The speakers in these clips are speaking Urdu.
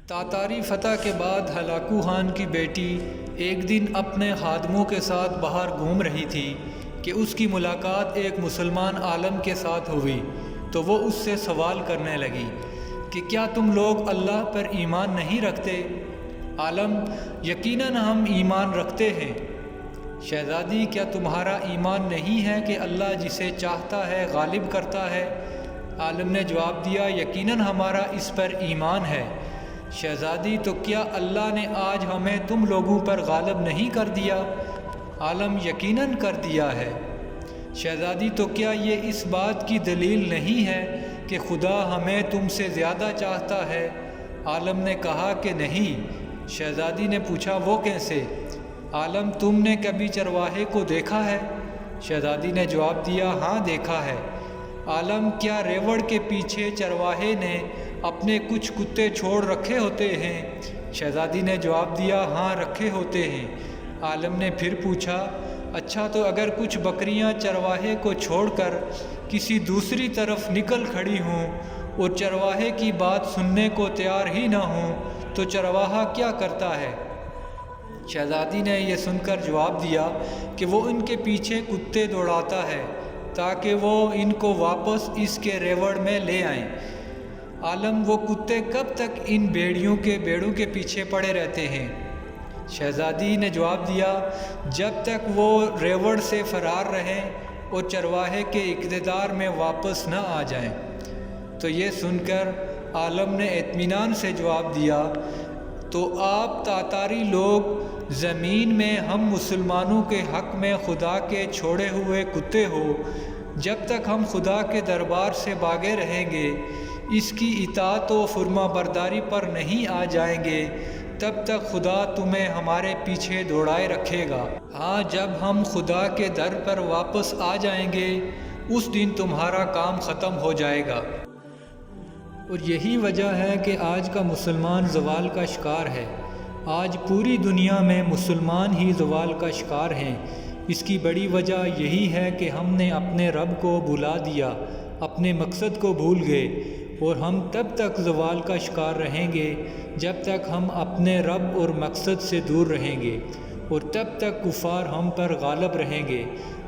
تاتاری فتح کے بعد ہلاکو خان کی بیٹی ایک دن اپنے خادموں کے ساتھ باہر گھوم رہی تھی کہ اس کی ملاقات ایک مسلمان عالم کے ساتھ ہوئی، تو وہ اس سے سوال کرنے لگی کہ کیا تم لوگ اللہ پر ایمان نہیں رکھتے؟ عالم: یقیناً ہم ایمان رکھتے ہیں۔ شہزادی: کیا تمہارا ایمان نہیں ہے کہ اللہ جسے چاہتا ہے غالب کرتا ہے؟ عالم نے جواب دیا: یقیناً ہمارا اس پر ایمان ہے۔ شہزادی: تو کیا اللہ نے آج ہمیں تم لوگوں پر غالب نہیں کر دیا؟ عالم: یقیناً کر دیا ہے۔ شہزادی: تو کیا یہ اس بات کی دلیل نہیں ہے کہ خدا ہمیں تم سے زیادہ چاہتا ہے؟ عالم نے کہا کہ نہیں۔ شہزادی نے پوچھا: وہ کیسے؟ عالم: تم نے کبھی چرواہے کو دیکھا ہے؟ شہزادی نے جواب دیا: ہاں دیکھا ہے۔ عالم: کیا ریوڑ کے پیچھے چرواہے نے اپنے کچھ کتے چھوڑ رکھے ہوتے ہیں؟ شہزادی نے جواب دیا: ہاں رکھے ہوتے ہیں۔ عالم نے پھر پوچھا: اچھا، تو اگر کچھ بکریاں چرواہے کو چھوڑ کر کسی دوسری طرف نکل کھڑی ہوں اور چرواہے کی بات سننے کو تیار ہی نہ ہوں تو چرواہا کیا کرتا ہے؟ شہزادی نے یہ سن کر جواب دیا کہ وہ ان کے پیچھے کتے دوڑاتا ہے تاکہ وہ ان کو واپس اس کے ریوڑ میں لے آئیں۔ عالم: وہ کتے کب تک ان بیڑوں کے پیچھے پڑے رہتے ہیں؟ شہزادی نے جواب دیا: جب تک وہ ریوڑ سے فرار رہیں اور چرواہے کے اقتدار میں واپس نہ آ جائیں۔ تو یہ سن کر عالم نے اطمینان سے جواب دیا: تو آپ تاتاری لوگ زمین میں ہم مسلمانوں کے حق میں خدا کے چھوڑے ہوئے کتے ہو۔ جب تک ہم خدا کے دربار سے بھاگے رہیں گے، اس کی اطاعت و فرما برداری پر نہیں آ جائیں گے، تب تک خدا تمہیں ہمارے پیچھے دوڑائے رکھے گا۔ ہاں، جب ہم خدا کے در پر واپس آ جائیں گے، اس دن تمہارا کام ختم ہو جائے گا۔ اور یہی وجہ ہے کہ آج کا مسلمان زوال کا شکار ہے۔ آج پوری دنیا میں مسلمان ہی زوال کا شکار ہیں۔ اس کی بڑی وجہ یہی ہے کہ ہم نے اپنے رب کو بھلا دیا، اپنے مقصد کو بھول گئے، اور ہم تب تک زوال کا شکار رہیں گے جب تک ہم اپنے رب اور مقصد سے دور رہیں گے، اور تب تک کفار ہم پر غالب رہیں گے۔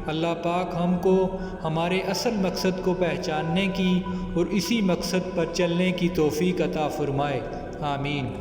اللہ پاک ہم کو ہمارے اصل مقصد کو پہچاننے کی اور اسی مقصد پر چلنے کی توفیق عطا فرمائے۔ آمین۔